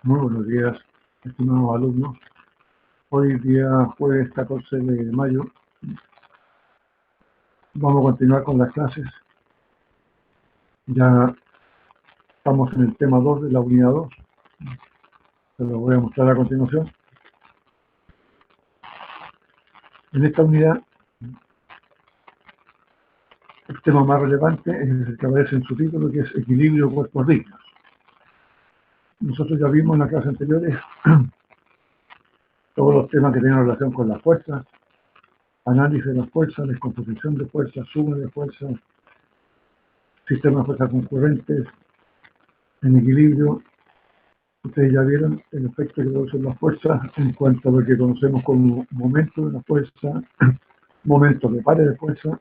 Muy buenos días, estimados alumnos. Hoy día jueves 14 de mayo. Vamos a continuar con las clases. Ya estamos en el tema 2 de la unidad 2. Se lo voy a mostrar a continuación. En esta unidad, el tema más relevante es el que aparece en su título, que es equilibrio cuerpos rígidos. Nosotros ya vimos en las clases anteriores todos los temas que tienen relación con las fuerzas, análisis de las fuerzas, descomposición de fuerzas, suma de fuerzas, sistema de fuerzas concurrentes, en equilibrio. Ustedes ya vieron el efecto que producen las fuerzas en cuanto a lo que conocemos como momento de la fuerza, momento de pares de fuerza,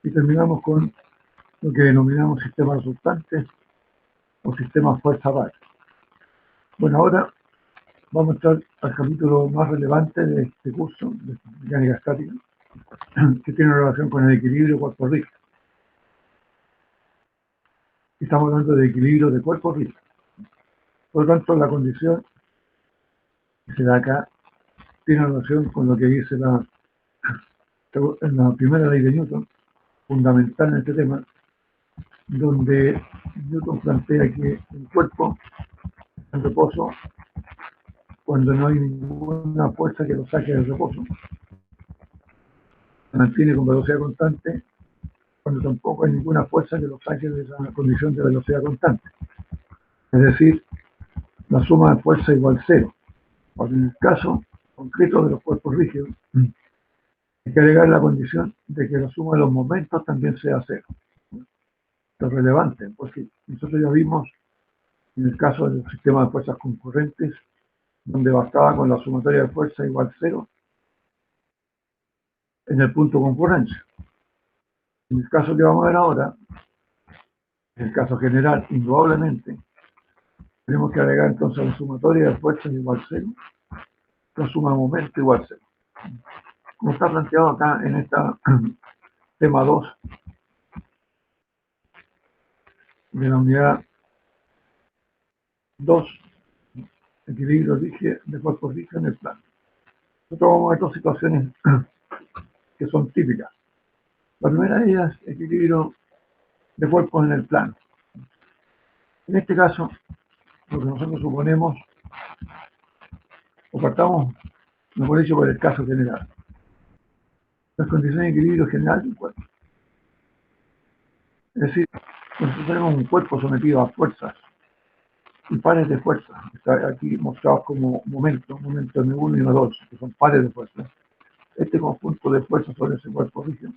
y terminamos con lo que denominamos sistemas resultantes o sistemas fuerza-par. Bueno, ahora vamos a entrar al capítulo más relevante de este curso de mecánica estática, que tiene relación con el equilibrio cuerpo rígido. Estamos hablando de equilibrio de cuerpo rígido. Por lo tanto, la condición que se da acá tiene relación con lo que dice en la primera ley de Newton, fundamental en este tema, donde Newton plantea que el cuerpo está en reposo cuando no hay ninguna fuerza que lo saque del reposo, se mantiene con velocidad constante cuando tampoco hay ninguna fuerza que lo saque de esa condición de velocidad constante. Es decir, la suma de fuerza igual cero. Porque en el caso concreto de los cuerpos rígidos, hay que agregar la condición de que la suma de los momentos también sea cero. Esto es relevante, porque nosotros ya vimos en el caso del sistema de fuerzas concurrentes, donde bastaba con la sumatoria de fuerza igual cero en el punto de concurrencia. En el caso que vamos a ver ahora, en el caso general, indudablemente, tenemos que agregar entonces la sumatoria de fuerza igual cero, la suma de momento igual cero. Como está planteado acá en este tema 2 de la unidad 2, equilibrio de cuerpos rígidos en el plano. Nosotros vamos a ver dos situaciones que son típicas. La primera de ellas, equilibrio de cuerpos en el plano. En este caso, lo que nosotros suponemos, o partamos, mejor dicho, por el caso general. Las condiciones de equilibrio general del cuerpo. Es decir, nosotros tenemos un cuerpo sometido a fuerzas y pares de fuerzas. Está aquí mostrados como momentos M1 y M2, que son pares de fuerzas. Este conjunto de fuerzas sobre ese cuerpo rígido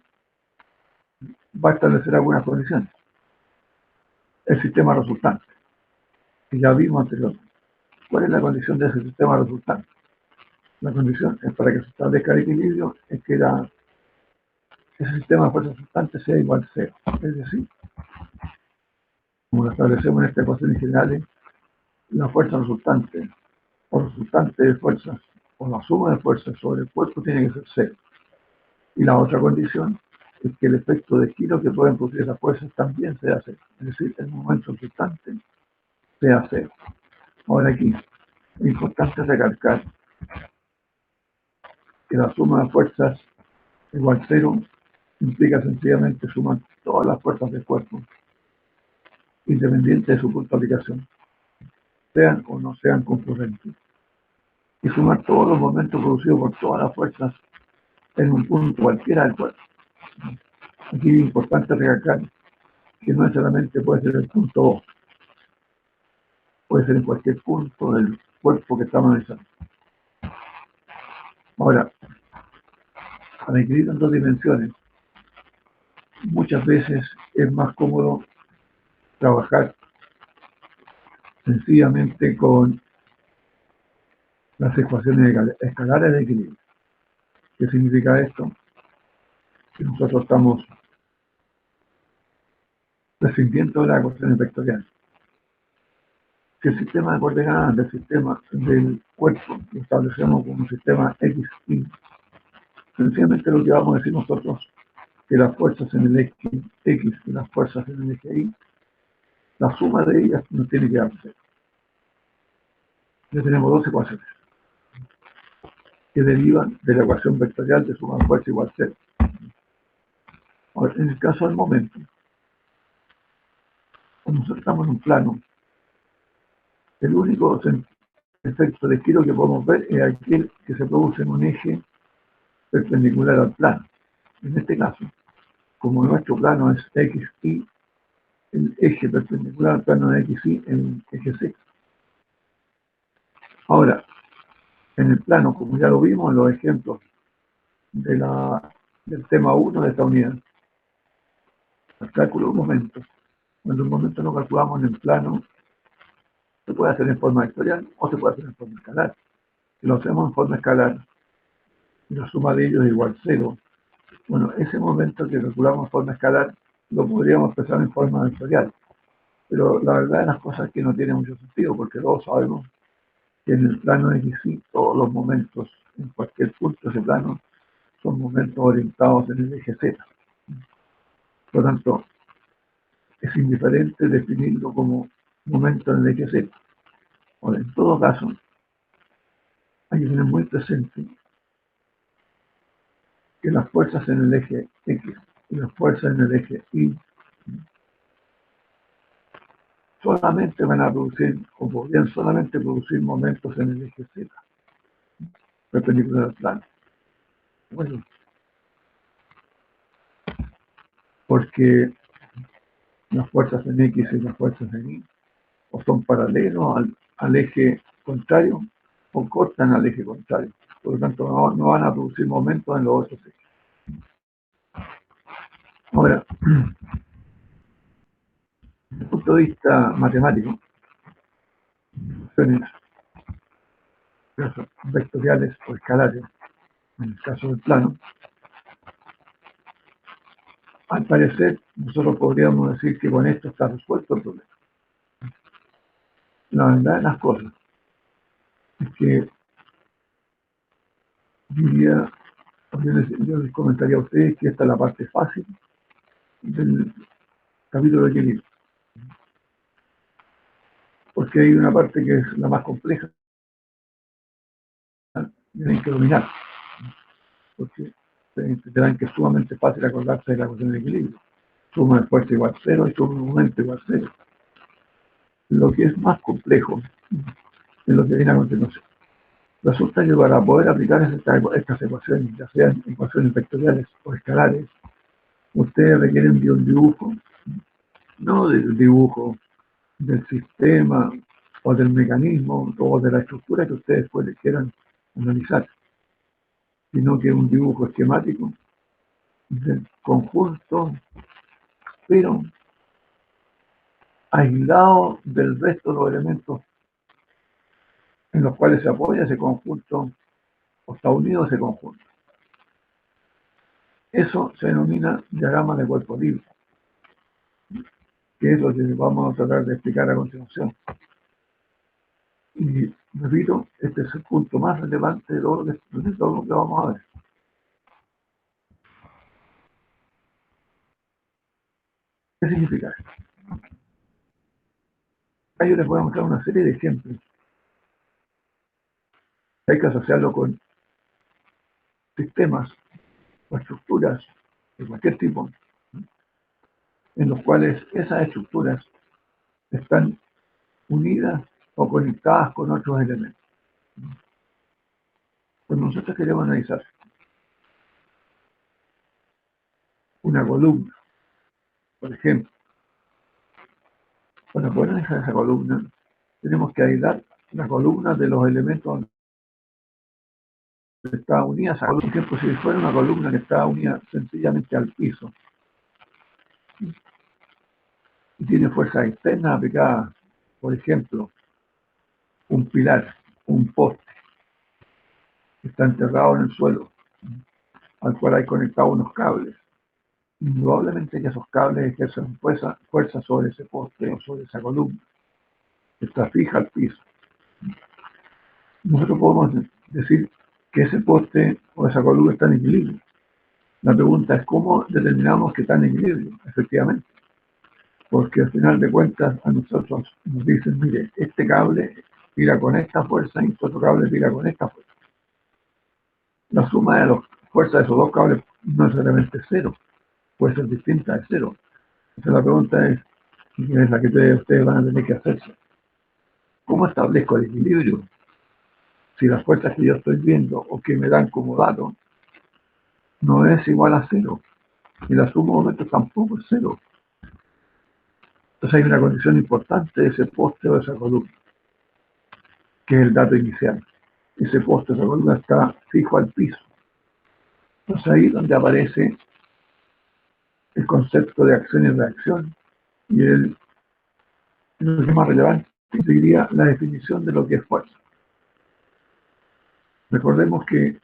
va a establecer algunas condiciones. El sistema resultante, que ya vimos anteriormente. ¿Cuál es la condición de ese sistema resultante? La condición es para que se establezca el equilibrio es que ese sistema de fuerzas resultantes sea igual a cero. Es decir, como lo establecemos en estas ecuaciones generales, la fuerza resultante o resultante de fuerzas o la suma de fuerzas sobre el cuerpo tiene que ser cero. Y la otra condición es que el efecto de giro que pueden producir esas fuerzas también sea cero. Es decir, el momento resultante sea cero. Ahora aquí, es importante recalcar que la suma de fuerzas igual a cero implica sencillamente sumar todas las fuerzas del cuerpo, independiente de su punto de aplicación, sean o no sean concurrentes, y sumar todos los momentos producidos por todas las fuerzas en un punto cualquiera del cuerpo. Aquí es importante recalcar que no necesariamente puede ser el punto O, puede ser en cualquier punto del cuerpo que estamos analizando. Ahora, al equilibrio en dos dimensiones, muchas veces es más cómodo trabajar sencillamente con las ecuaciones escalares de equilibrio. ¿Qué significa esto? Que nosotros estamos prescindiendo de las ecuaciones vectoriales. Si el sistema de coordenadas del sistema del cuerpo lo establecemos como un sistema X, Y, sencillamente lo que vamos a decir nosotros que las fuerzas en el eje X y las fuerzas en el eje Y, la suma de ellas no tiene que dar cero. Ya tenemos dos ecuaciones que derivan de la ecuación vectorial de suma de fuerza igual cero. Ahora, en el caso del momento, cuando nosotros estamos en un plano, el único efecto de giro que podemos ver es aquel que se produce en un eje perpendicular al plano. En este caso, como nuestro plano es XY, el eje perpendicular al plano de XY es el eje Z. Ahora, en el plano, como ya lo vimos en los ejemplos del tema 1 de esta unidad, el cálculo de momentos. Cuando un momento lo calculamos en el plano, se puede hacer en forma vectorial o se puede hacer en forma escalar. Si lo hacemos en forma escalar y la suma de ellos es igual a 0, bueno, ese momento que calculamos en forma escalar lo podríamos expresar en forma vectorial. Pero la verdad de las cosas es que no tiene mucho sentido, porque todos sabemos que en el plano XY todos los momentos en cualquier punto de ese plano son momentos orientados en el eje Z. Por lo tanto, es indiferente definirlo como momento en el eje Z. Ahora, en todo caso, hay que tener muy presente que las fuerzas en el eje X y las fuerzas en el eje Y solamente van a producir, o podrían solamente producir momentos en el eje Z, perpendicular al plano. Bueno, porque las fuerzas en X y las fuerzas en Y o son paralelos al eje contrario o cortan al eje contrario. Por lo tanto, no van a producir momentos en los otros ejes. Ahora, desde el punto de vista matemático, funciones vectoriales o escalares, en el caso del plano, al parecer, nosotros podríamos decir que con esto está resuelto el problema. La verdad de las cosas es que yo les comentaría a ustedes que esta es la parte fácil del capítulo de equilibrio, porque hay una parte que es la más compleja y hay que dominar, porque tendrán que es sumamente fácil acordarse de la cuestión de equilibrio. Suma de fuerza igual a 0 y suma de momento igual a 0. Lo que es más complejo es lo que viene a continuación. Resulta que para poder aplicar estas ecuaciones, ya sean ecuaciones vectoriales o escalares, ustedes requieren de un dibujo, no del dibujo del sistema o del mecanismo o de la estructura que ustedes quieran analizar, sino que un dibujo esquemático del conjunto, pero aislado del resto de los elementos en los cuales se apoya ese conjunto o está unido ese conjunto. Eso se denomina diagrama de cuerpo libre, que es lo que vamos a tratar de explicar a continuación. Y repito, este es el punto más relevante de todo lo que vamos a ver. ¿Qué significa esto? Ahí yo les voy a mostrar una serie de ejemplos. Hay que asociarlo con sistemas o estructuras de cualquier tipo, en los cuales esas estructuras están unidas o conectadas con otros elementos. Pues nosotros queremos analizar una columna, por ejemplo. Para poder analizar esa columna, tenemos que aislar la columna de los elementos donde está unida esa columna. Por ejemplo, si fuera una columna que está unida sencillamente al piso y tiene fuerzas externas aplicadas, por ejemplo, un pilar, un poste que está enterrado en el suelo, al cual hay conectados unos cables. Indudablemente que esos cables ejercen fuerza sobre ese poste o sobre esa columna, que está fija al piso. Nosotros podemos decir que ese poste o esa columna está en equilibrio. La pregunta es cómo determinamos que está en equilibrio, efectivamente. Porque al final de cuentas a nosotros nos dicen, mire, este cable tira con esta fuerza y este otro cable tira con esta fuerza. La suma de las fuerzas de esos dos cables no necesariamente es cero, puede ser distinta de cero. Entonces la pregunta es, y es la que ustedes van a tener que hacerse. ¿Cómo establezco el equilibrio? Si las fuerzas que yo estoy viendo o que me dan como dato no es igual a cero, y la suma de momentos tampoco es cero. Entonces hay una condición importante de ese poste o de esa columna, que es el dato inicial. Ese poste o esa columna está fijo al piso. Entonces ahí es donde aparece el concepto de acción y reacción, y lo que es más relevante diría la definición de lo que es fuerza. Recordemos que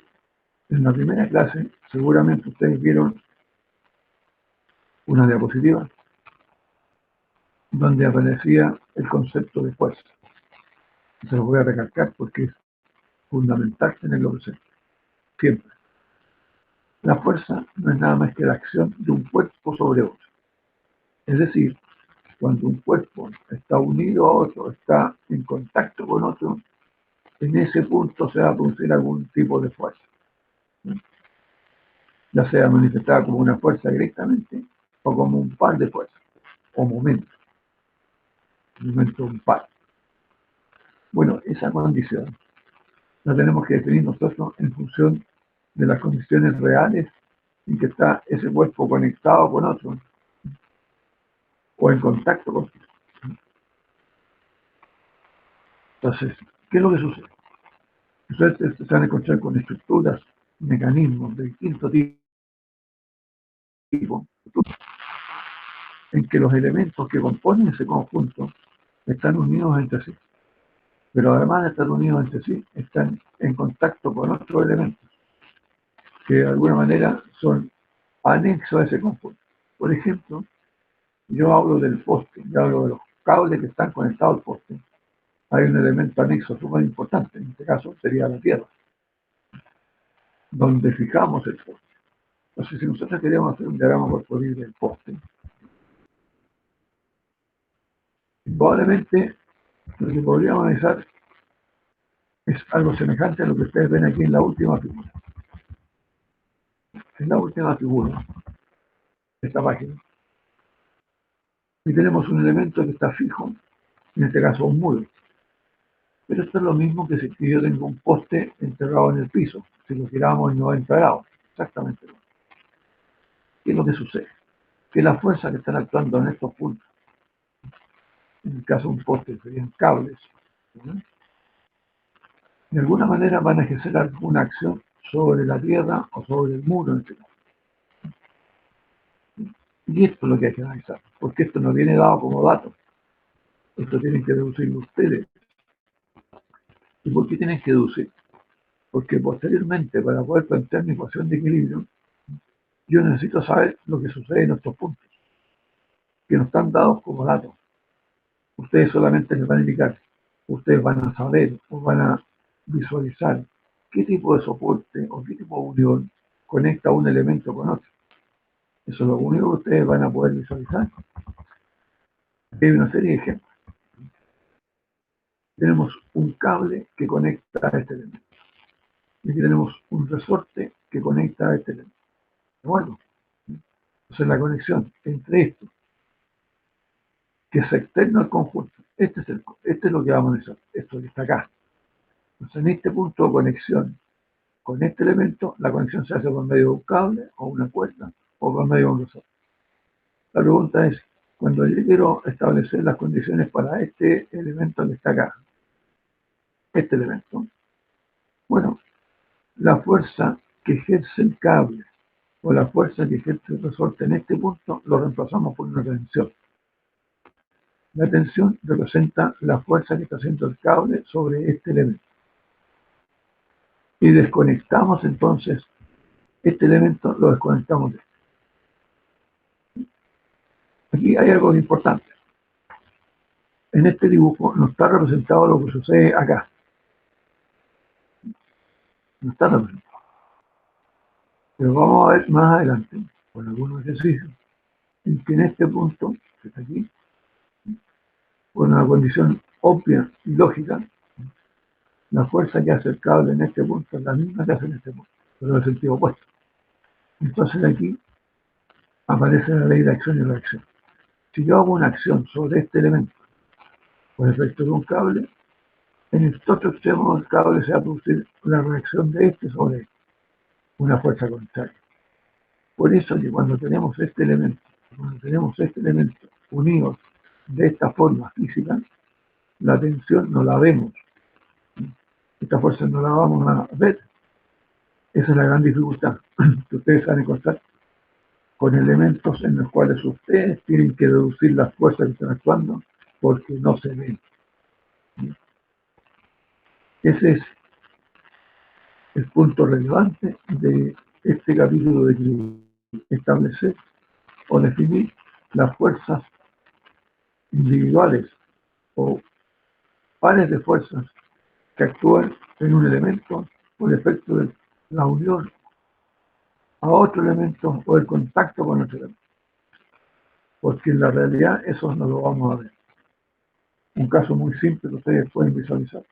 en la primera clase seguramente ustedes vieron una diapositiva donde aparecía el concepto de fuerza. Se lo voy a recalcar porque es fundamental tenerlo presente, siempre. La fuerza no es nada más que la acción de un cuerpo sobre otro. Es decir, cuando un cuerpo está unido a otro, está en contacto con otro, en ese punto se va a producir algún tipo de fuerza, ya sea manifestada como una fuerza directamente o como un par de fuerzas, o momento un par. Bueno, esa condición la tenemos que definir nosotros en función de las condiciones reales en que está ese cuerpo conectado con otro o en contacto con otro. Entonces, ¿qué es lo que sucede? Ustedes se van a encontrar con estructuras, mecanismos de distinto tipo, en que los elementos que componen ese conjunto están unidos entre sí. Pero además de estar unidos entre sí, están en contacto con otros elementos que de alguna manera son anexos a ese conjunto. Por ejemplo, yo hablo del poste, yo hablo de los cables que están conectados al poste. Hay un elemento anexo súper importante, en este caso sería la tierra, donde fijamos el poste. Entonces, si nosotros queríamos hacer un diagrama corporal del poste, probablemente lo que podríamos analizar es algo semejante a lo que ustedes ven aquí en la última figura. En la última figura de esta página, y tenemos un elemento que está fijo, en este caso un muro. Pero esto es lo mismo que si yo tengo un poste enterrado en el piso, si lo giramos en 90 grados, exactamente lo mismo. ¿Qué es lo que sucede? Que las fuerzas que están actuando en estos puntos, en el caso de un poste serían cables, ¿no?, de alguna manera van a ejercer alguna acción sobre la tierra o sobre el muro en este caso. Y esto es lo que hay que analizar, porque esto no viene dado como dato. Esto tienen que deducirlo ustedes. ¿Y por qué tienen que deducir? Porque posteriormente, para poder plantear mi ecuación de equilibrio, yo necesito saber lo que sucede en estos puntos, que no están dados como datos. Ustedes solamente les van a indicar, ustedes van a saber o van a visualizar qué tipo de soporte o qué tipo de unión conecta un elemento con otro. Eso es lo único que ustedes van a poder visualizar. Hay una serie de ejemplos. Tenemos un cable que conecta a este elemento. Y aquí tenemos un resorte que conecta a este elemento. ¿De acuerdo? Entonces la conexión entre esto, que es externo al conjunto, este es lo que vamos a analizar, esto que está acá. Entonces en este punto de conexión con este elemento, la conexión se hace por medio de un cable o una cuerda o por medio de un resorte. La pregunta es, cuando yo quiero establecer las condiciones para este elemento que está acá, este elemento, bueno, la fuerza que ejerce el cable o la fuerza que ejerce el resorte en este punto lo reemplazamos por una tensión. La tensión representa la fuerza que está haciendo el cable sobre este elemento. Y desconectamos entonces este elemento, lo desconectamos de este. Aquí hay algo importante. En este dibujo no está representado lo que sucede acá. No está representado. Pero vamos a ver más adelante, con algunos ejercicios, en que en este punto, que está aquí, con una condición obvia y lógica, La fuerza que hace el cable en este punto es la misma que hace en este punto, pero en el sentido opuesto. Entonces aquí aparece la ley de acción y reacción. Si yo hago una acción sobre este elemento por efecto de un cable, en el otro extremo del cable se va a producir la reacción de este sobre una fuerza contraria. Por eso que cuando tenemos este elemento unidos de esta forma física, la tensión no la vemos. Esta fuerza no la vamos a ver. Esa es la gran dificultad, que ustedes van a encontrar con elementos en los cuales ustedes tienen que deducir las fuerzas que están actuando porque no se ven. Ese es el punto relevante de este capítulo de establecer o definir las fuerzas individuales o pares de fuerzas que actúan en un elemento por efecto de la unión a otro elemento o el contacto con otro elemento. Porque en la realidad eso no lo vamos a ver. Un caso muy simple que ustedes pueden visualizar.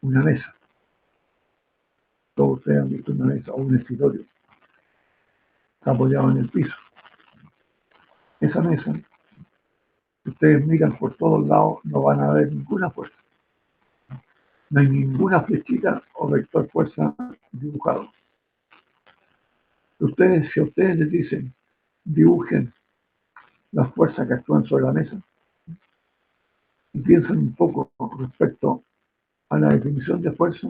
Una mesa. Todos ustedes han visto una mesa o un escritorio. Está apoyado en el piso. Esa mesa, si ustedes miran por todos lados, no van a ver ninguna fuerza. No hay ninguna flechita o vector fuerza dibujado. Si a ustedes les dicen, dibujen las fuerzas que actúan sobre la mesa y piensan un poco respecto a la definición de fuerza,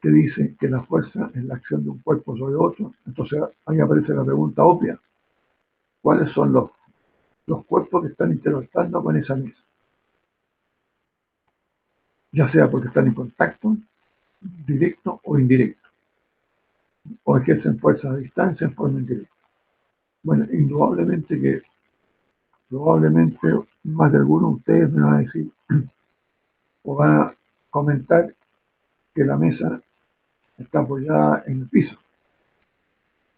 que dice que la fuerza es la acción de un cuerpo sobre otro. Entonces ahí aparece la pregunta obvia: ¿cuáles son los cuerpos que están interactuando con esa mesa? Ya sea porque están en contacto directo o indirecto, o ejercen fuerza a distancia en forma indirecta. Bueno, indudablemente que probablemente más de alguno de ustedes me va a decir o van a comentar que la mesa está apoyada en el piso,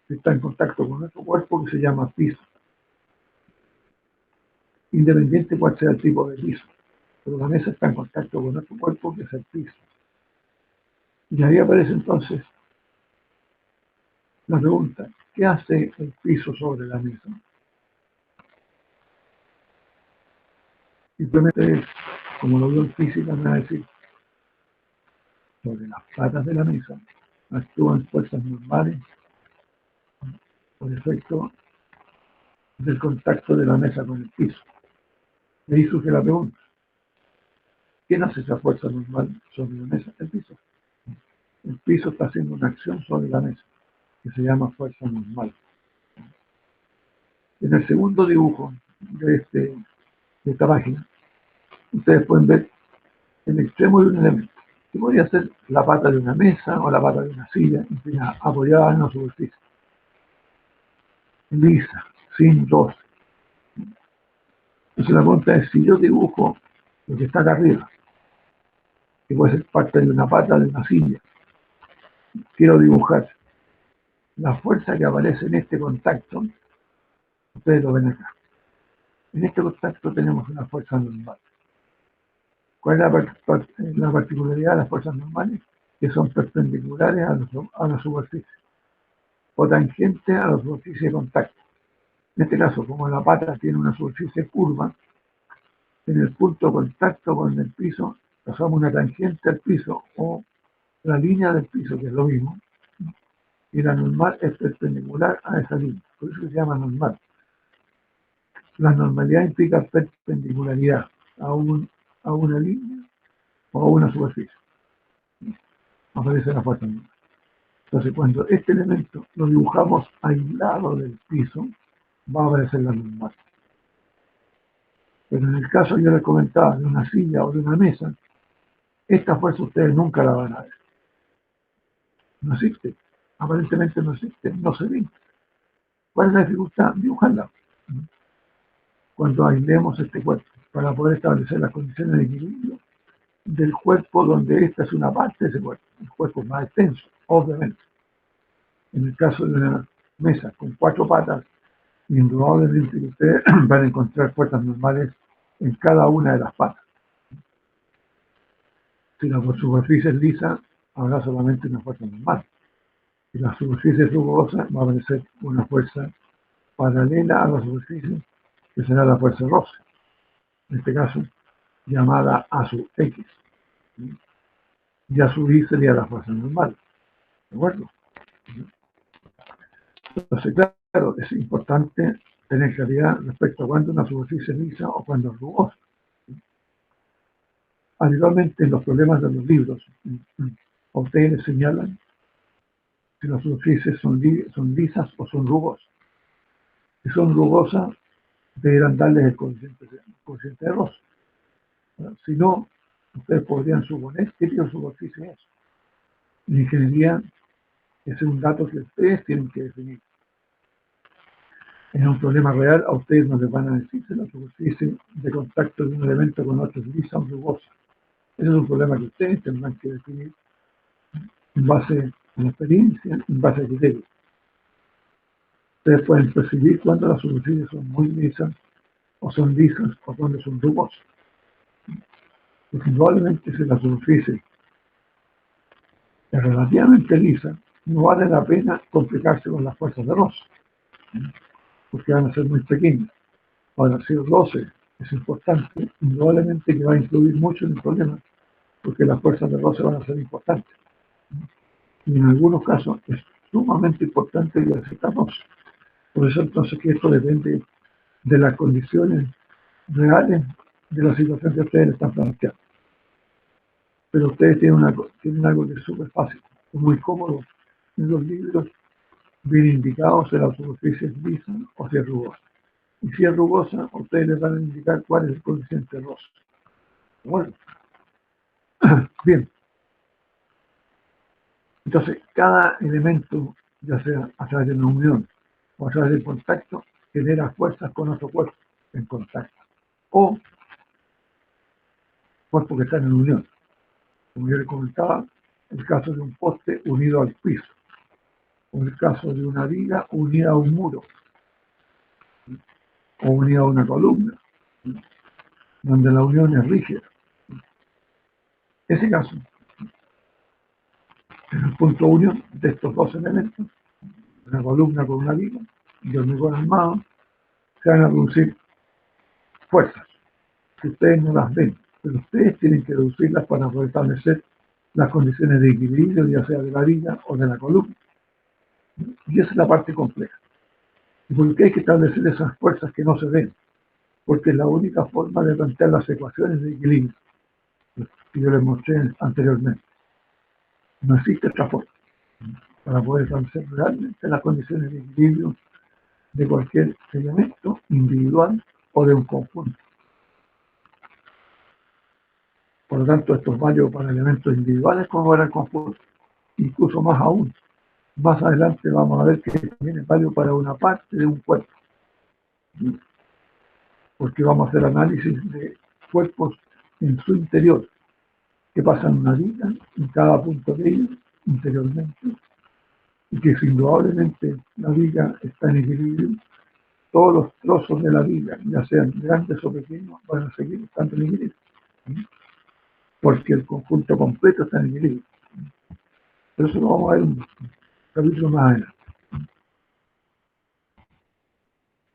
que está en contacto con nuestro cuerpo, que se llama piso, independiente cuál sea el tipo de piso. Pero la mesa está en contacto con nuestro cuerpo, que es el piso. Y ahí aparece entonces la pregunta: ¿qué hace el piso sobre la mesa? Simplemente es, como lo veo en física, me va a decir, sobre las patas de la mesa actúan fuerzas normales por efecto del contacto de la mesa con el piso. Y ahí surge la pregunta: ¿quién hace esa fuerza normal sobre la mesa? El piso. El piso está haciendo una acción sobre la mesa que se llama fuerza normal. En el segundo dibujo de esta página, ustedes pueden ver el extremo de un elemento, que podría ser la pata de una mesa o la pata de una silla, apoyada en una superficie lisa, sin roce. Entonces la pregunta es: si yo dibujo lo que está acá arriba, que puede ser parte de una pata de una silla, quiero dibujar la fuerza que aparece en este contacto, ustedes lo ven acá. En este contacto tenemos una fuerza normal. ¿Cuál es la particularidad de las fuerzas normales? Que son perpendiculares a la superficie o tangentes a la superficie de contacto. En este caso, como la pata tiene una superficie curva, en el punto de contacto con el piso pasamos una tangente al piso o la línea del piso, que es lo mismo, y la normal es perpendicular a esa línea. Por eso se llama normal. La normalidad implica perpendicularidad a una línea o a una superficie. Aparece la fuerza normal. Entonces, cuando este elemento lo dibujamos aislado del piso, va a aparecer la normal. Pero en el caso, yo les comentaba, de una silla o de una mesa, esta fuerza ustedes nunca la van a ver. No existe. Aparentemente no existe. No se ve. ¿Cuál es la dificultad? Dibujarla. Cuando aislemos este cuerpo, para poder establecer las condiciones de equilibrio del cuerpo, donde esta es una parte de ese cuerpo. El cuerpo es más extenso, obviamente. En el caso de una mesa con 4 patas, indudablemente que ustedes van a encontrar fuerzas normales en cada una de las patas. Si la superficie es lisa, habrá solamente una fuerza normal. Si la superficie es rugosa, va a aparecer una fuerza paralela a la superficie, que será la fuerza roce, en este caso llamada A sub X. Y A sub Y sería la fuerza normal. ¿De acuerdo? Entonces, claro, es importante tener claridad respecto a cuándo una superficie es lisa o cuándo es rugosa. Habitualmente en los problemas de los libros, a ustedes les señalan si las superficies son lisas o son rugosas. Si son rugosas, deberán darles el coeficiente de roce. Si no, ustedes podrían suponer qué tipo de superficie es. En ingeniería, ese es un dato que ustedes tienen que definir. En un problema real, a ustedes no les van a decir si la superficie de contacto de un elemento con otro es lisa o rugosa. Ese es un problema que ustedes tendrán que definir en base a la experiencia, en base a criterios. Ustedes pueden percibir cuando las superficies son muy lisas o son lisas o cuando son rugosas. Porque indudablemente si la superficie es relativamente lisa, no vale la pena complicarse con las fuerzas de roce, porque van a ser muy pequeñas. Ahora, si el roce es importante, indudablemente que va a influir mucho en el problema, porque las fuerzas de roce van a ser importantes. Y en algunos casos es sumamente importante que exista roce. Por eso entonces que esto depende de las condiciones reales de la situación que ustedes están planteando. Pero ustedes tienen algo que es súper fácil, es muy cómodo. En los libros viene indicado si la superficie es lisa o si es rugosa. Y si es rugosa, ustedes les van a indicar cuál es el coeficiente rosa. Bueno, bien. Entonces, cada elemento, ya sea a través de una unión o a través del contacto, genera fuerzas con otro cuerpo en contacto. O cuerpos que están en unión. Como yo les comentaba, el caso de un poste unido al piso, o el caso de una viga unida a un muro, o unida a una columna, donde la unión es rígida. Ese caso, en el punto unión de estos dos elementos, una columna con una viga y hormigón armado, se van a producir fuerzas, que ustedes no las ven, pero ustedes tienen que reducirlas para poder establecer las condiciones de equilibrio, ya sea de la viga o de la columna. Y esa es la parte compleja. ¿Y por qué hay que establecer esas fuerzas que no se ven? Porque es la única forma de plantear las ecuaciones de equilibrio que yo les mostré anteriormente. No existe otra forma para poder establecer realmente las condiciones de equilibrio de cualquier elemento individual o de un conjunto. Por lo tanto, esto es válido para elementos individuales como para el conjunto. Incluso más aún, más adelante vamos a ver que también es válido para una parte de un cuerpo, porque vamos a hacer análisis de cuerpos en su interior, que pasan una vida en cada punto de ellos interiormente, y que si indudablemente la viga está en equilibrio, todos los trozos de la viga, ya sean grandes o pequeños, van a seguir estando en equilibrio, porque el conjunto completo está en equilibrio. Pero eso lo vamos a ver en un capítulo más adelante.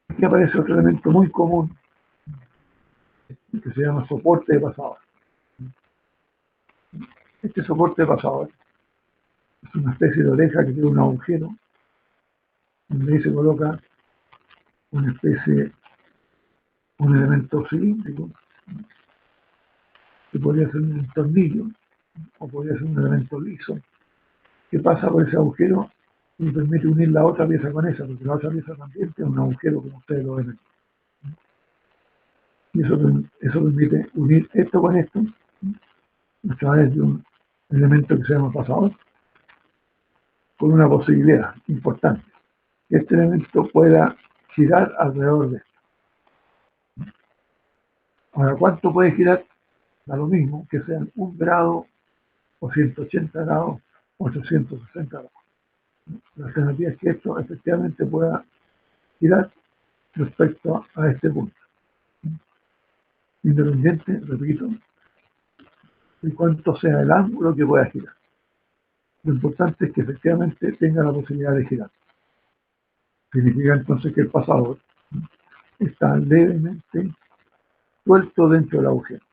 Aquí aparece otro elemento muy común que se llama soporte de pasador. Este soporte de pasador es una especie de oreja que tiene un agujero donde ahí se coloca una especie, un elemento cilíndrico que podría ser un tornillo o podría ser un elemento liso que pasa por ese agujero y permite unir la otra pieza con esa, porque la otra pieza también tiene un agujero como ustedes lo ven aquí. Y eso permite unir esto con esto a través de un elemento que se llama pasador, con una posibilidad importante, que este elemento pueda girar alrededor de esto. Ahora, ¿cuánto puede girar? Da lo mismo, que sean 1 grado o 180 grados o 860 grados. La alternativa es que esto efectivamente pueda girar respecto a este punto. Independiente, repito, y cuánto sea el ángulo que pueda girar. Lo importante es que efectivamente tenga la posibilidad de girar. Significa entonces que el pasador está levemente suelto dentro del agujero.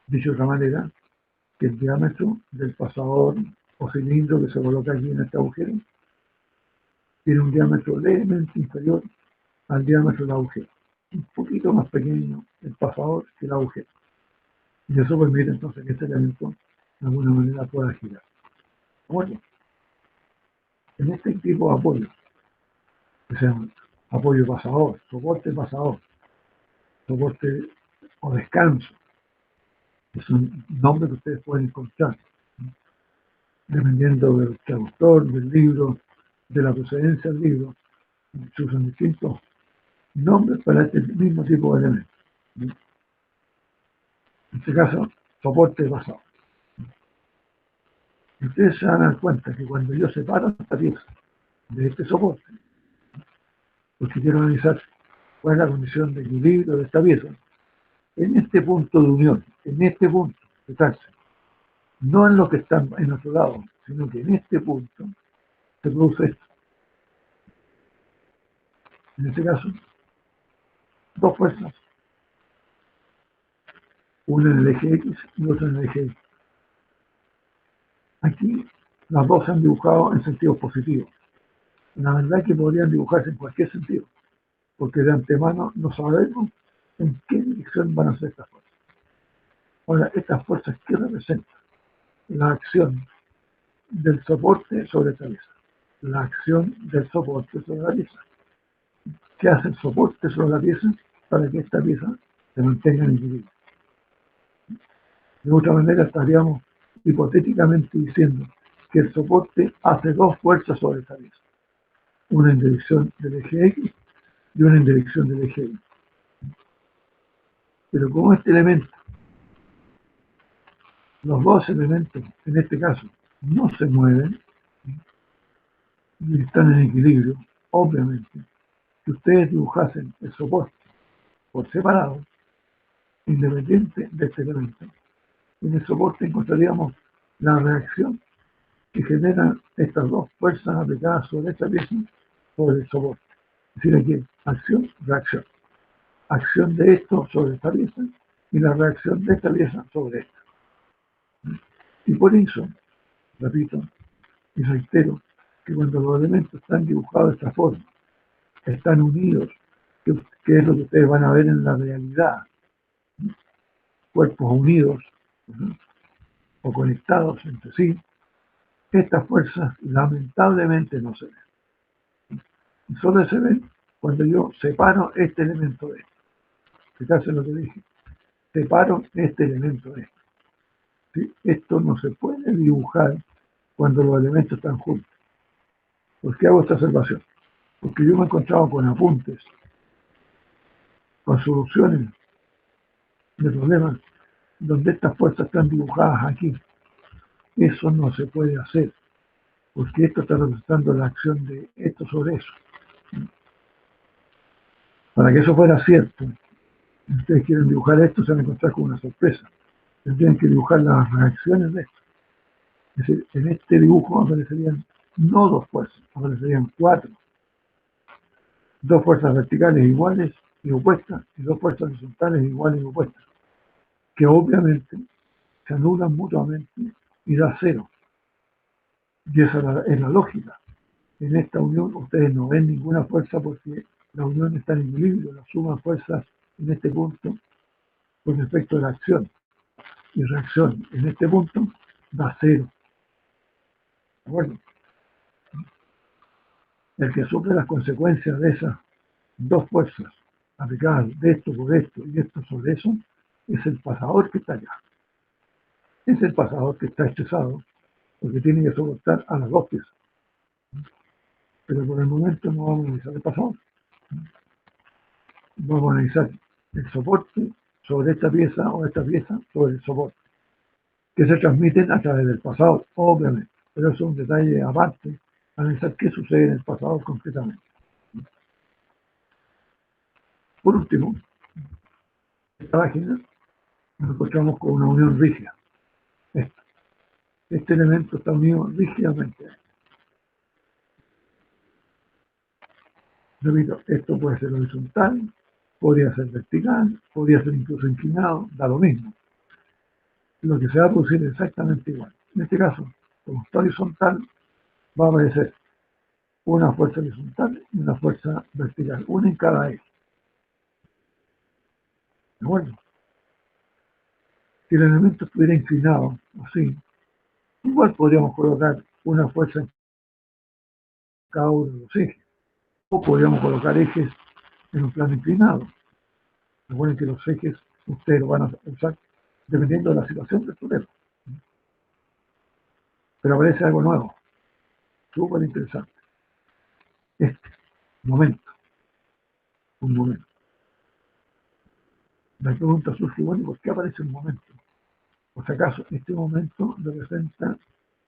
Dicho de otra manera, que el diámetro del pasador o cilindro que se coloca aquí en este agujero tiene un diámetro levemente inferior al diámetro del agujero. Un poquito más pequeño el pasador que el agujero. Y eso permite entonces que este elemento de alguna manera pueda girar. Bueno, en este tipo de apoyo, que sean apoyo pasador, soporte o descanso, que son nombres que ustedes pueden encontrar, dependiendo del traductor, del libro, de la procedencia del libro, se usan distintos nombres para este mismo tipo de elementos. En este caso, soporte pasado. Y ustedes se van a dar cuenta que cuando yo separo esta pieza de este soporte, porque quiero analizar cuál es la condición de equilibrio de esta pieza, en este punto de unión, en este punto, fijarse, no en lo que está en otro lado, sino que en este punto se produce esto. En este caso, dos fuerzas, una en el eje X y otra en el eje Y. Aquí las dos se han dibujado en sentidos positivos. La verdad es que podrían dibujarse en cualquier sentido, porque de antemano no sabemos en qué dirección van a ser estas fuerzas. Ahora, estas fuerzas, ¿qué representan? La acción del soporte sobre esta pieza. La acción del soporte sobre la pieza. ¿Qué hace el soporte sobre la pieza para que esta pieza se mantenga en equilibrio? De otra manera, estaríamos hipotéticamente diciendo que el soporte hace dos fuerzas sobre esta pieza. Una en dirección del eje X y una en dirección del eje Y. Pero como este elemento, los dos elementos, en este caso, no se mueven y están en equilibrio, obviamente, si ustedes dibujasen el soporte por separado, independiente de este elemento, en el soporte encontraríamos la reacción que generan estas dos fuerzas aplicadas sobre esta pieza, sobre el soporte. Es decir, aquí, acción, reacción. Acción de esto sobre esta pieza y la reacción de esta pieza sobre esta. Y por eso, repito y reitero, que cuando los elementos están dibujados de esta forma, están unidos, que es lo que ustedes van a ver en la realidad, cuerpos unidos, ¿no?, o conectados entre sí, estas fuerzas lamentablemente no se ven. Y solo se ven cuando yo separo este elemento de este. Fíjense lo que dije. Separo este elemento de este. ¿Sí? Esto no se puede dibujar cuando los elementos están juntos. ¿Por qué hago esta observación? Porque yo me he encontrado con apuntes, con soluciones de problemas donde estas fuerzas están dibujadas aquí. Eso no se puede hacer, porque esto está representando la acción de esto sobre eso. Para que eso fuera cierto, si ustedes quieren dibujar esto, se van a encontrar con una sorpresa. Tendrían que dibujar las reacciones de esto. Es decir, en este dibujo aparecerían no dos fuerzas, aparecerían cuatro. Dos fuerzas verticales iguales y opuestas, y dos fuerzas horizontales iguales y opuestas, que obviamente se anulan mutuamente y da cero. Y esa es la lógica. En esta unión ustedes no ven ninguna fuerza porque la unión está en equilibrio, la suma de fuerzas en este punto con respecto a la acción y reacción en este punto da cero. ¿De acuerdo? El que sufre las consecuencias de esas dos fuerzas aplicadas de esto por esto y esto sobre eso es el pasador que está allá. Es el pasador que está estresado porque tiene que soportar a las dos piezas. Pero por el momento no vamos a analizar el pasador. Vamos a analizar el soporte sobre esta pieza o esta pieza sobre el soporte, que se transmiten a través del pasado, obviamente. Pero eso es un detalle aparte, analizar qué sucede en el pasado concretamente. Por último, esta página nos encontramos con una unión rígida. Este elemento está unido rígidamente. Repito, esto puede ser horizontal, podría ser vertical, podría ser incluso inclinado, da lo mismo. Lo que se va a producir es exactamente igual. En este caso, como está horizontal, va a aparecer una fuerza horizontal y una fuerza vertical, una en cada eje. ¿De acuerdo? Si el elemento estuviera inclinado, así, igual podríamos colocar una fuerza en cada uno de los ejes. O podríamos colocar ejes en un plano inclinado. Recuerden que los ejes ustedes lo van a usar dependiendo de la situación del problema. Pero aparece algo nuevo, súper interesante. Este momento, un momento. La pregunta surge, bueno, ¿por qué aparece un momento? Por si acaso, este momento representa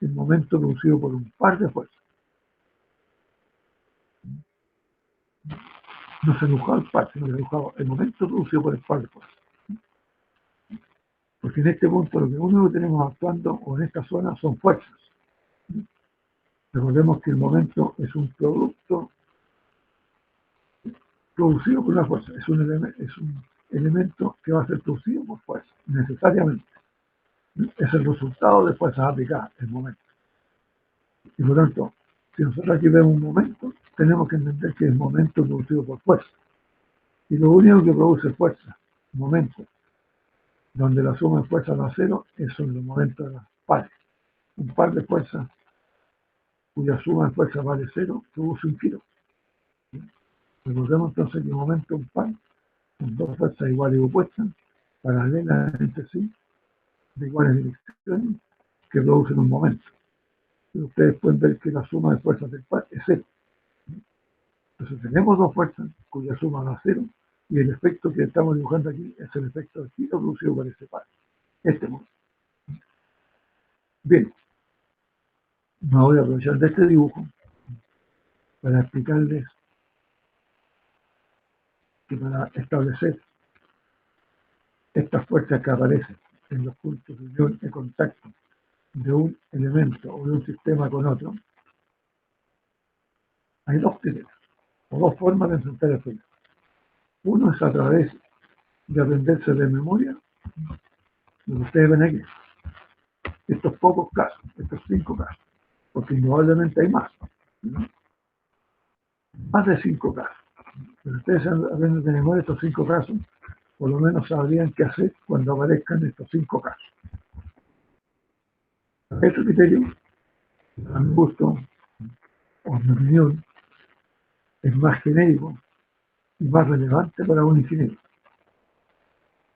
el momento producido por un par de fuerzas. No se dibujaba el par, sino que se dibujaba el momento producido por el par de fuerzas. Porque en este punto lo que único que tenemos actuando, o en esta zona, son fuerzas. Recordemos que el momento es un producto producido por una fuerza, es un elemento que va a ser producido por fuerza, necesariamente. Es el resultado de fuerzas aplicadas, el momento. Y por tanto, si nosotros aquí vemos un momento, tenemos que entender que es momento producido por fuerza. Y lo único que produce fuerza, momento, donde la suma de fuerzas da cero, son los momentos de las pares. Un par de fuerzas cuya suma de fuerzas vale cero, produce un giro. Recordemos entonces que el momento es un par, con dos fuerzas iguales y opuestas, paralelas entre sí, de iguales direcciones, que producen un momento. Y ustedes pueden ver que la suma de fuerzas del par es cero. Entonces tenemos dos fuerzas cuya suma da cero, y el efecto que estamos dibujando aquí es el efecto de giro producido por ese par. Este momento. Bien, me voy a aprovechar de este dibujo para explicarles que para establecer estas fuerzas que aparecen en los puntos de unión de contacto de un elemento o de un sistema con otro, hay dos criterios o dos formas de enfrentar el problema. Uno es a través de aprenderse de memoria lo que ustedes ven aquí, estos pocos casos, estos 5 casos, porque indudablemente hay más, ¿no? Más de 5 casos. Pero ustedes aprenden de memoria estos 5 casos, por lo menos sabrían qué hacer cuando aparezcan estos 5 casos. Este criterio, a mi gusto, o en mi opinión, es más genérico y más relevante para un ingeniero,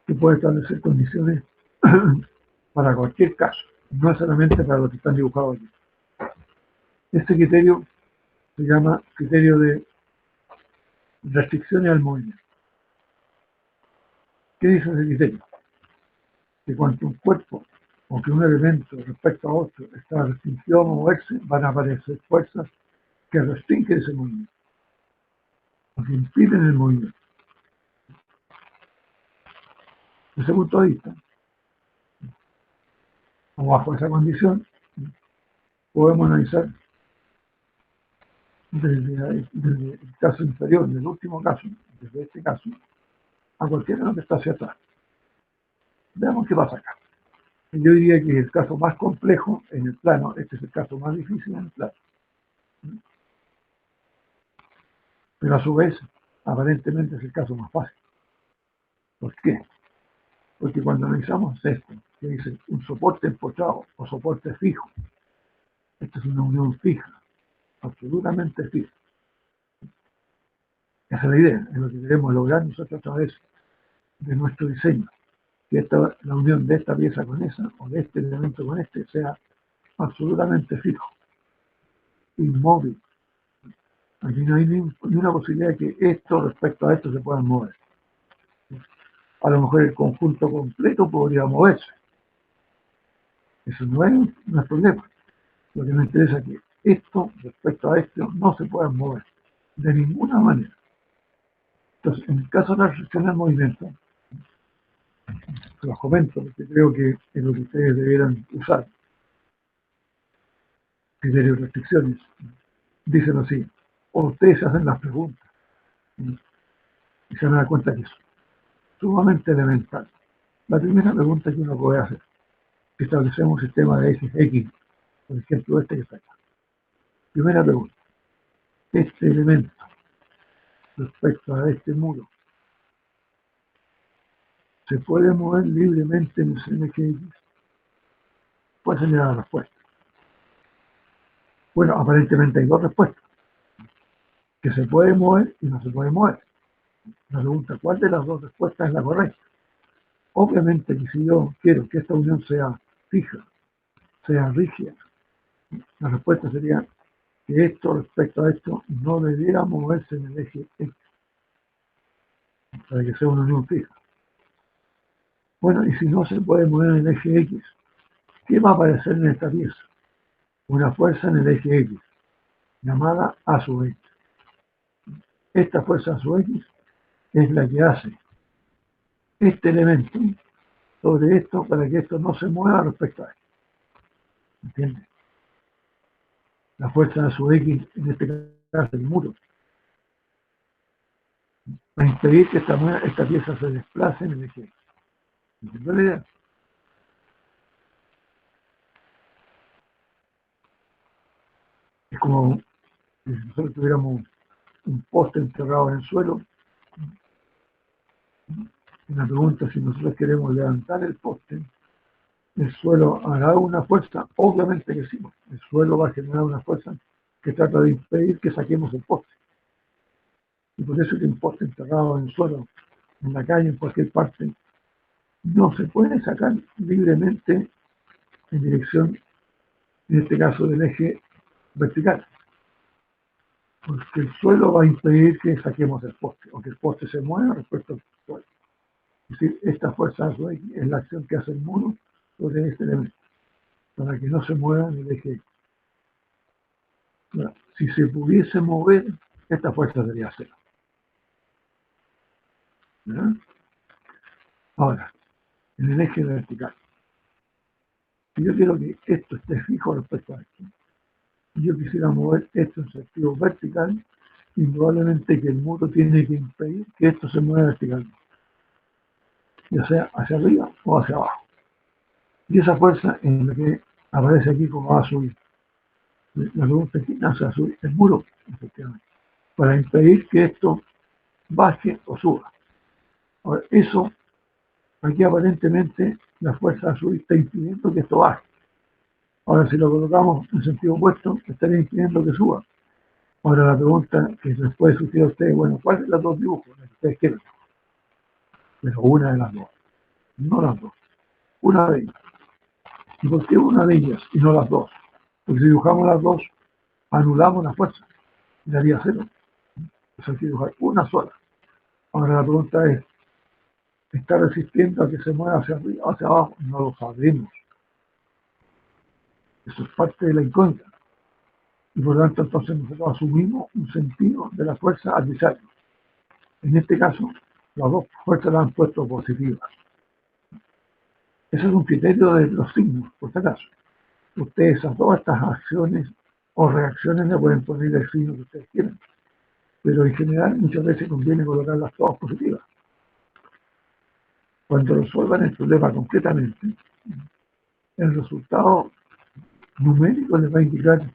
que puede establecer condiciones para cualquier caso, no solamente para los que están dibujados aquí. Este criterio se llama criterio de restricciones al movimiento. ¿Qué dice ese criterio? Que cuando un cuerpo o que un elemento respecto a otro está restringido a moverse, van a aparecer fuerzas que restringen ese movimiento, o que impiden el movimiento. Desde ese punto de vista, o bajo esa condición, podemos analizar desde el caso inferior, del último caso, desde este caso, a cualquiera de los que está hacia atrás. Veamos qué pasa acá. Yo diría que el caso más complejo en el plano, este es el caso más difícil en el plano. Pero a su vez, aparentemente es el caso más fácil. ¿Por qué? Porque cuando analizamos esto, que dice un soporte empotrado o soporte fijo, esto es una unión fija, absolutamente fija. Esa es la idea, es lo que queremos lograr nosotros a través de nuestro diseño. Que la unión de esta pieza con esa, o de este elemento con este, sea absolutamente fijo, inmóvil. Aquí no hay ni una posibilidad de que esto respecto a esto se puedan mover. A lo mejor el conjunto completo podría moverse. Eso no es problema. Lo que me interesa es que esto respecto a esto no se pueda mover de ninguna manera. Entonces, en el caso de la restricción al movimiento, se los comento porque creo que es lo que ustedes debieran usar, criterios de restricciones. Dicen así, o ustedes hacen las preguntas y se van a dar cuenta que es sumamente elemental. La primera pregunta que uno puede hacer, si establecemos un sistema de ejes X, por ejemplo, este que está acá. Primera pregunta, este elemento respecto a este muro, ¿se puede mover libremente en el eje X? ¿Cuál sería la respuesta? Bueno, aparentemente hay dos respuestas, que se puede mover y no se puede mover. La pregunta, ¿cuál de las dos respuestas es la correcta? Obviamente que si yo quiero que esta unión sea fija, sea rígida, la respuesta sería que esto respecto a esto no debiera moverse en el eje X para que sea una unión fija. Bueno, y si no se puede mover en el eje X, ¿qué va a aparecer en esta pieza? Una fuerza en el eje X, llamada A sub X. Esta fuerza A sub X es la que hace este elemento sobre esto para que esto no se mueva respecto a esto. ¿Entiendes? La fuerza A sub X, en este caso el muro, para impedir que esta pieza se desplace en el eje X. ¿Entiendes la idea? Es como si nosotros tuviéramos un poste enterrado en el suelo. Y la pregunta, si nosotros queremos levantar el poste, ¿el suelo hará una fuerza? Obviamente que sí. El suelo va a generar una fuerza que trata de impedir que saquemos el poste. Y por eso que un poste enterrado en el suelo, en la calle, en cualquier parte, no se puede sacar libremente en dirección, en este caso, del eje vertical. Porque el suelo va a impedir que saquemos el poste, o que el poste se mueva respecto al suelo. Es decir, esta fuerza es la acción que hace el muro sobre este elemento, para que no se mueva en el eje X. Bueno, si se pudiese mover, esta fuerza sería cero. ¿Verdad? Ahora, en el eje vertical, si yo quiero que esto esté fijo respecto a esto, y yo quisiera mover esto en sentido vertical, indudablemente que el muro tiene que impedir que esto se mueva verticalmente, ya sea hacia arriba o hacia abajo. Y esa fuerza es la que aparece aquí como va a subir. La pregunta es quién hace a subir el muro, efectivamente, para impedir que esto baje o suba. Ahora, eso, aquí aparentemente la fuerza a subir está impidiendo que esto baje. Ahora, si lo colocamos en sentido opuesto, estaría impidiendo que suba. Ahora, la pregunta que les puede surgir a ustedes, bueno, ¿cuál de los dos dibujos que ustedes quieren? Pero una de las dos, no las dos, una de ellas. ¿Y por qué una de ellas y no las dos? Porque si dibujamos las dos, anulamos la fuerza y daría cero. Entonces hay que dibujar una sola. Ahora la pregunta es, ¿está resistiendo a que se mueva hacia arriba o hacia abajo? No lo sabemos. Eso es parte de la incógnita. Y por lo tanto, entonces nosotros asumimos un sentido de la fuerza arbitraria. En este caso, las dos fuerzas las han puesto positivas. Ese es un criterio de los signos, por si acaso. Ustedes a todas estas acciones o reacciones le pueden poner el signo que ustedes quieran. Pero en general muchas veces conviene colocarlas todas positivas. Cuando resuelvan el problema completamente, el resultado numérico les va a indicar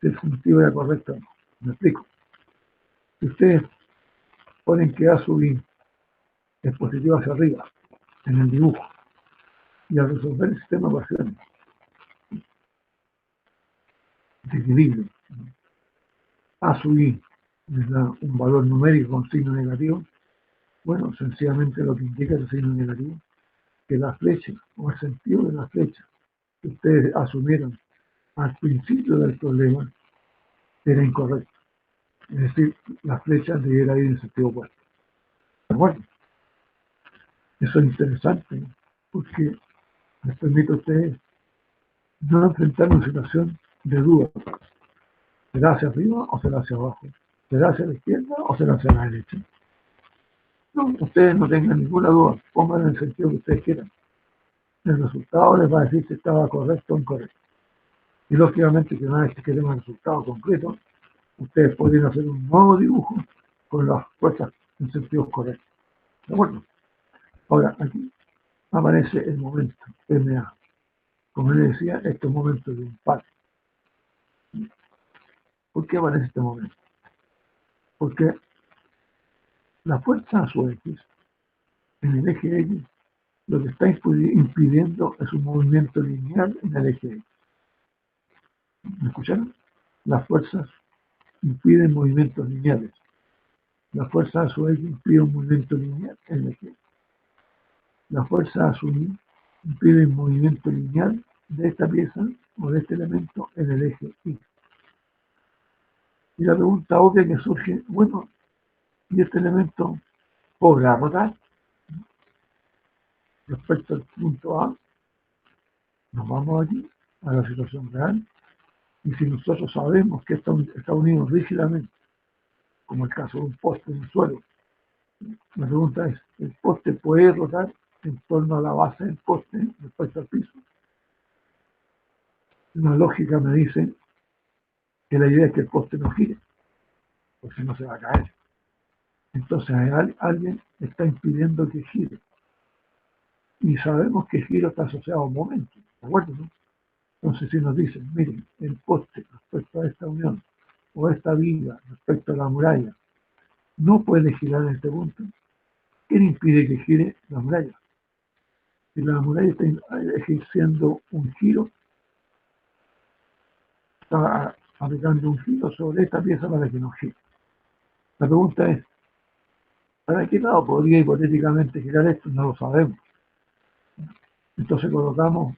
si el sentido era correcto o no. ¿Me explico? Si ustedes ponen que A sub I es positivo hacia arriba en el dibujo y al resolver el sistema de ecuaciones de equilibrio, A sub I les da un valor numérico con signo negativo, bueno, sencillamente lo que indica ese signo negativo, que la flecha o el sentido de la flecha que ustedes asumieron al principio del problema era incorrecto. Es decir, la flecha debiera ir en sentido opuesto. ¿De acuerdo? Eso es interesante, ¿no? Porque les permite a ustedes no enfrentar una situación de duda. ¿Será hacia arriba o será hacia abajo? ¿Será hacia la izquierda o será hacia la derecha? No, ustedes no tengan ninguna duda, pongan en el sentido que ustedes quieran. el resultado les va a decir si estaba correcto o incorrecto. Y lógicamente que una vez que tenemos el resultado concreto, ustedes podrían hacer un nuevo dibujo con las fuerzas en sentido correcto. ¿De acuerdo? Ahora, aquí aparece el momento, MA. Como les decía, este es un momento de impacto. ¿Por qué aparece este momento? Porque la fuerza a su X, en el eje X, lo que está impidiendo es un movimiento lineal en el eje X. ¿Me escucharon? Las fuerzas impiden movimientos lineales. La fuerza a su X impide un movimiento lineal en el eje X. La fuerza a su Y impide un movimiento lineal de esta pieza o de este elemento en el eje Y. Y la pregunta obvia que surge, bueno, ¿y este elemento podrá rotar? Respecto al punto A, nos vamos aquí a la situación real, y si nosotros sabemos que está unido rígidamente, como el caso de un poste en el suelo, la pregunta es, ¿el poste puede rotar en torno a la base del poste respecto al piso? La lógica me dice que la idea es que el poste no gire, porque si no se va a caer. Entonces alguien está impidiendo que gire. Y sabemos que el giro está asociado a un momento, ¿de acuerdo? ¿No? Entonces, si nos dicen, miren, el poste respecto a esta unión o esta viga respecto a la muralla no puede girar en este punto, ¿quién impide que gire la muralla? Si la muralla está ejerciendo un giro, está aplicando un giro sobre esta pieza para que no gire. La pregunta es, ¿para qué lado podría hipotéticamente girar esto? No lo sabemos. Entonces colocamos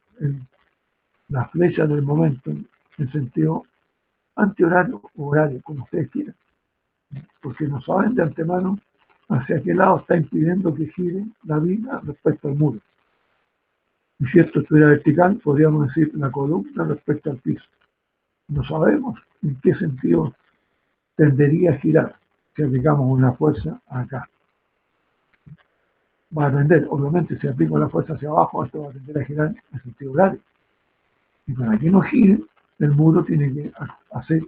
la flecha del momento en sentido antihorario o horario, como ustedes quieran, porque no saben de antemano hacia qué lado está impidiendo que gire la viga respecto al muro. Y si esto estuviera vertical, podríamos decir la columna respecto al piso. No sabemos en qué sentido tendería a girar si aplicamos una fuerza acá. Va a tender, obviamente, si aplico la fuerza hacia abajo, esto va a tender a girar en sentido horario. Y para que no gire, el muro tiene que hacer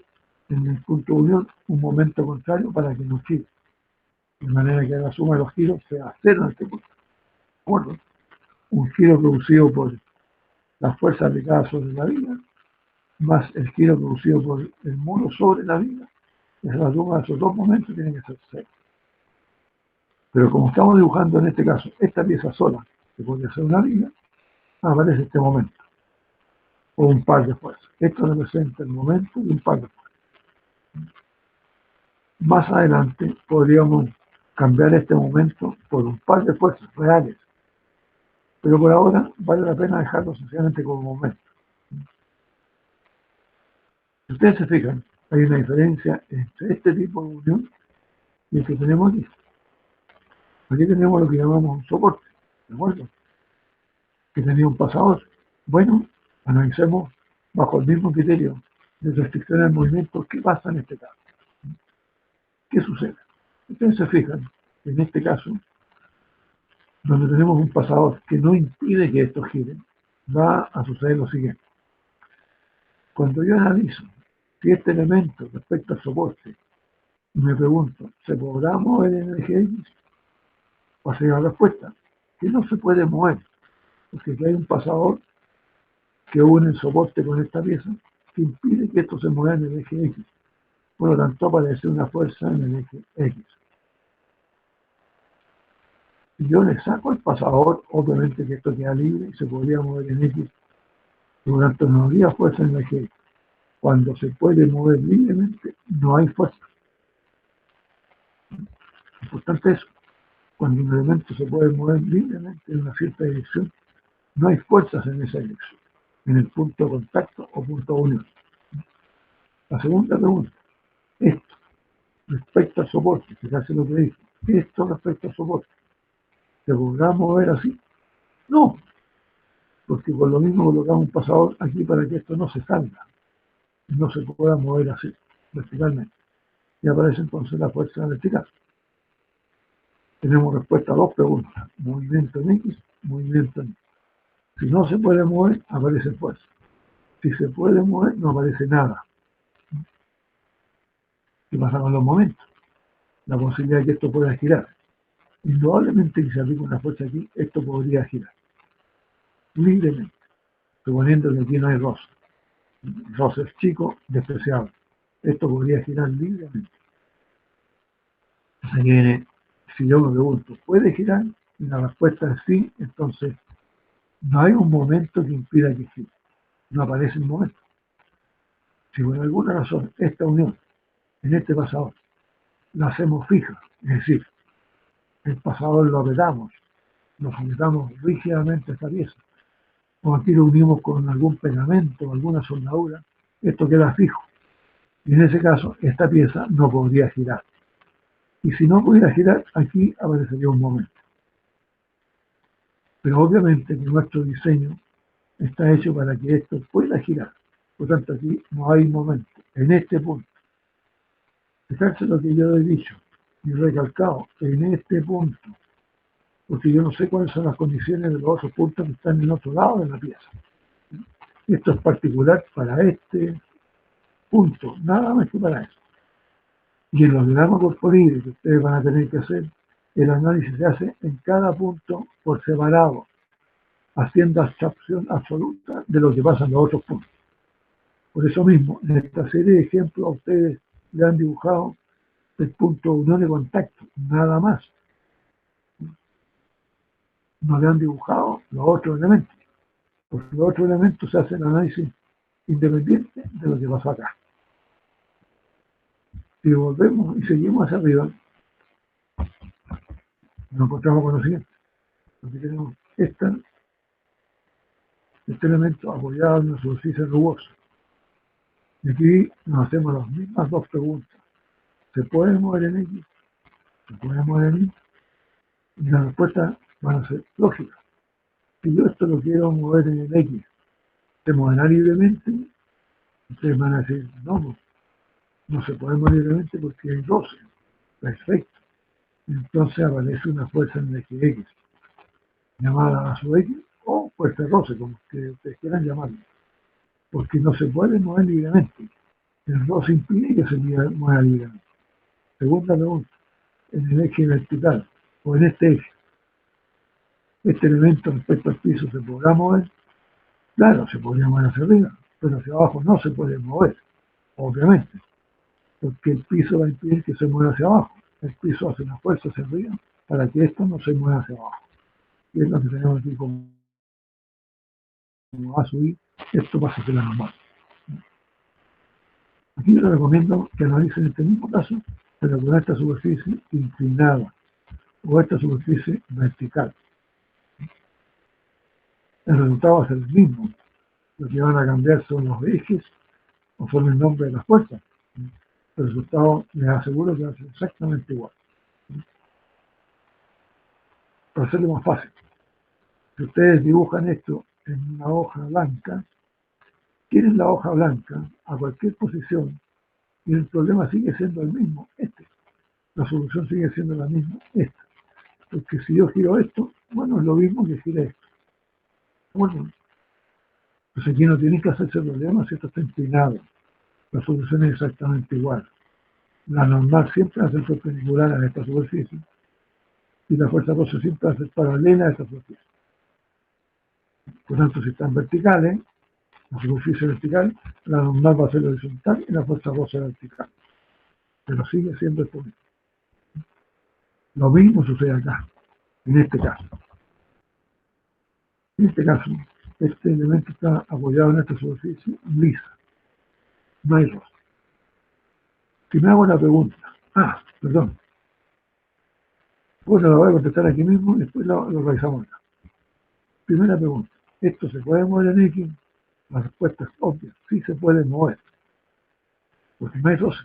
en el punto de unión un momento contrario para que no gire. De manera que la suma de los giros sea cero en este punto. ¿De acuerdo? Un giro producido por la fuerza aplicada sobre la viga, más el giro producido por el muro sobre la viga, es la suma de esos dos momentos tiene que ser cero. Pero como estamos dibujando en este caso esta pieza sola, que podría ser una viga, aparece este momento, o un par de fuerzas. Esto representa el momento de un par de fuerzas. Más adelante podríamos cambiar este momento por un par de fuerzas reales, pero por ahora vale la pena dejarlo sencillamente como momento. Si ustedes se fijan, hay una diferencia entre este tipo de unión y el que tenemos aquí. Aquí tenemos lo que llamamos un soporte, ¿de acuerdo? Que tenía un pasador. Bueno, analicemos bajo el mismo criterio de restricción del movimiento qué pasa en este caso. ¿Qué sucede? Ustedes se fijan, en este caso, donde tenemos un pasador que no impide que esto gire, va a suceder lo siguiente. Cuando yo analizo si este elemento respecto al soporte y me pregunto, ¿se podrá mover en el eje X? Va a ser la respuesta, que no se puede mover, porque aquí hay un pasador que une el soporte con esta pieza que impide que esto se mueva en el eje X. Por lo tanto, aparece una fuerza en el eje X. Si yo le saco el pasador, obviamente que esto queda libre y se podría mover en X. Por lo tanto, no habría fuerza en el eje X. Cuando se puede mover libremente, no hay fuerza. Importante eso. Cuando un elemento se puede mover libremente en una cierta dirección, no hay fuerzas en esa dirección, en el punto de contacto o punto de unión. La segunda pregunta, esto respecto al soporte, fíjate lo que dice, esto respecto al soporte, ¿se podrá mover así? No, porque por lo mismo colocamos un pasador aquí para que esto no se salga, no se pueda mover así, verticalmente. Y aparece entonces la fuerza vertical. Tenemos respuesta a dos preguntas, movimiento en X, movimiento en Y. Si no se puede mover, aparece fuerza. Si se puede mover, no aparece nada. ¿Qué pasa con los momentos? La posibilidad de que esto pueda girar. Indudablemente que se aplica una fuerza aquí, esto podría girar libremente, suponiendo que aquí no hay roce. Roce es chico, despreciable. Esto podría girar libremente. Entonces aquí viene, si yo me pregunto, ¿puede girar? Y la respuesta es sí, entonces no hay un momento que impida que gire. No aparece un momento. Si por alguna razón esta unión en este pasador la hacemos fija, es decir, el pasador lo apretamos, lo sujetamos rígidamente a esta pieza, o aquí lo unimos con algún pegamento o alguna soldadura, esto queda fijo. Y en ese caso, esta pieza no podría girar. Y si no pudiera girar, aquí aparecería un momento. Pero obviamente que nuestro diseño está hecho para que esto pueda girar. Por tanto, aquí no hay momento. En este punto, fijarse lo que yo he dicho y recalcado, en este punto, porque yo no sé cuáles son las condiciones de los otros puntos que están en el otro lado de la pieza. Esto es particular para este punto, nada más que para eso. Y en los diagramas corporales que ustedes van a tener que hacer, el análisis se hace en cada punto por separado, haciendo abstracción absoluta de lo que pasa en los otros puntos. Por eso mismo, en esta serie de ejemplos a ustedes le han dibujado el punto unión de contacto, nada más. No le han dibujado los otros elementos, porque los otros elementos se hacen análisis independiente de lo que pasó acá. Si volvemos y seguimos hacia arriba, nos encontramos con lo siguiente. Aquí tenemos este elemento apoyado en una superficie rugosa. Y aquí nos hacemos las mismas dos preguntas. ¿Se puede mover en X? ¿Se puede mover en Y? Y las respuestas van a ser lógicas. Si yo esto lo quiero mover en el X, ¿se moverá libremente? Ustedes van a decir, no, no se puede mover libremente porque hay roce. Perfecto. Entonces aparece una fuerza en el eje X, llamada a su X, o fuerza de roce, como que ustedes quieran llamarlo. Porque no se puede mover libremente. El roce impide que se mueva libremente. Segunda pregunta, en el eje vertical, o en este eje, este elemento respecto al piso se podrá mover. Claro, se podría mover hacia arriba, pero hacia abajo no se puede mover, obviamente, porque el piso va a impedir que se mueva hacia abajo. El piso hace una fuerza hacia arriba para que esto no se mueva hacia abajo. Y es lo que tenemos aquí como va a subir, esto pasa a ser la normal. Aquí les recomiendo que analicen este mismo caso, pero con esta superficie inclinada o esta superficie vertical. El resultado va a ser el mismo. Lo que van a cambiar son los ejes o son el nombre de las fuerzas. El resultado les aseguro que va a ser exactamente igual. Para hacerlo más fácil, si ustedes dibujan esto en una hoja blanca, tienen la hoja blanca a cualquier posición y el problema sigue siendo el mismo, la solución sigue siendo la misma, esta. Porque si yo giro esto, bueno, es lo mismo que gire esto. Bueno, pues aquí no tienen que hacerse problema si esto está inclinado. La solución es exactamente igual. La normal siempre va a ser perpendicular a esta superficie y la fuerza roce siempre va a ser paralela a esta superficie. Por tanto, si están verticales, la superficie vertical, la normal va a ser horizontal y la fuerza roce vertical. Pero sigue siendo esto mismo. Lo mismo sucede acá, en este caso. En este caso, este elemento está apoyado en esta superficie lisa. No hay roce. Si me hago la pregunta, perdón, pues la voy a contestar aquí mismo y después lo revisamos acá. Primera pregunta, ¿esto se puede mover en X? La respuesta es obvia, sí se puede mover, porque no hay roce.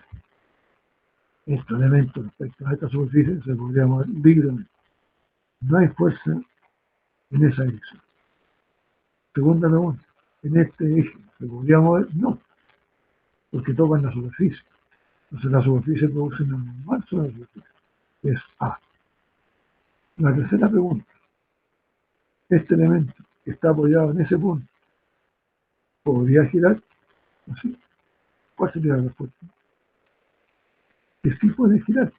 Este elemento respecto a esta superficie se podría mover libremente. No hay fuerza en esa dirección. Segunda pregunta, ¿en este eje se podría mover? No, porque tocan la superficie. Entonces la superficie produce una normal sobre la superficie, es A. La tercera pregunta, este elemento que está apoyado en ese punto podría girar, así. ¿Cuál sería la respuesta? Que sí puede girar,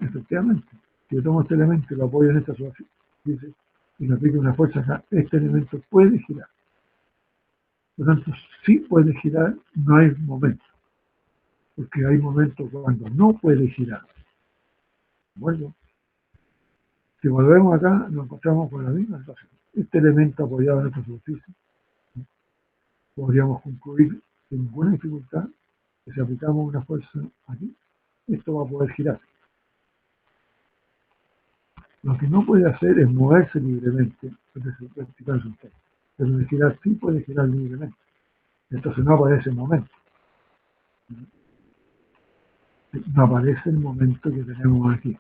efectivamente. Si yo tomo este elemento y lo apoyo en esta superficie y le aplico una fuerza acá, este elemento puede girar. Por lo tanto, sí puede girar, no hay momento. Porque hay momentos cuando no puede girar. Bueno, si volvemos acá, nos encontramos con la misma situación. Este elemento apoyado en esta superficie, podríamos concluir sin ninguna dificultad que si aplicamos una fuerza aquí, esto va a poder girar. Lo que no puede hacer es moverse libremente, es decir, vertical horizontal. Pero de girar sí puede girar libremente. Entonces no aparece el momento. No aparece el momento que tenemos aquí,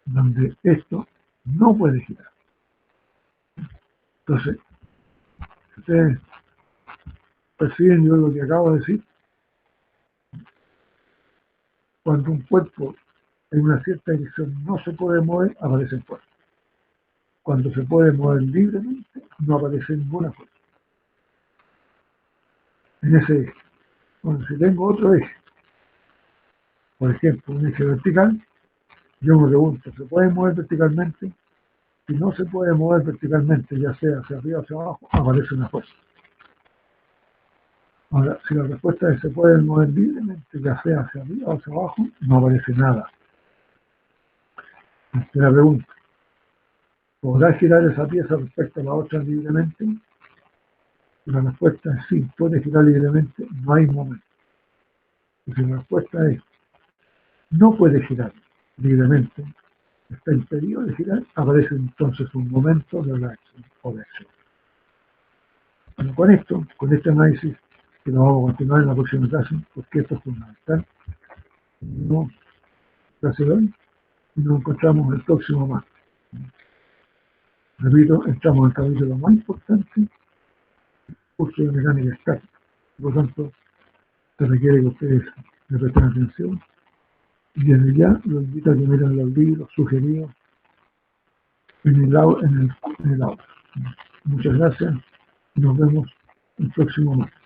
donde esto no puede girar. Entonces, si ustedes perciben yo lo que acabo de decir, cuando un cuerpo en una cierta dirección no se puede mover, aparece el fuerza. Cuando se puede mover libremente, no aparece ninguna fuerza. En ese eje. Bueno, si tengo otro eje, por ejemplo, un eje vertical, yo me pregunto, ¿se puede mover verticalmente? Si no se puede mover verticalmente, ya sea hacia arriba o hacia abajo, aparece una fuerza. Ahora, si la respuesta es se puede mover libremente, ya sea hacia arriba o hacia abajo, no aparece nada. La pregunta, ¿podrá girar esa pieza respecto a la otra libremente? La respuesta es sí, puede girar libremente, no hay momento. Y si la respuesta es no puede girar libremente, está impedido de girar, aparece entonces un momento de reacción o de acción. Bueno, con esto, con este análisis, que lo vamos a continuar en la próxima clase, porque esto es fundamental. No, gracias a hoy, y nos encontramos el próximo martes. Repito, estamos en el capítulo más importante, curso de mecánica estática. Por lo tanto, se requiere que ustedes le presten atención. Y desde ya los invito a que miren los libros sugeridos en el aula. Muchas gracias y nos vemos el próximo martes.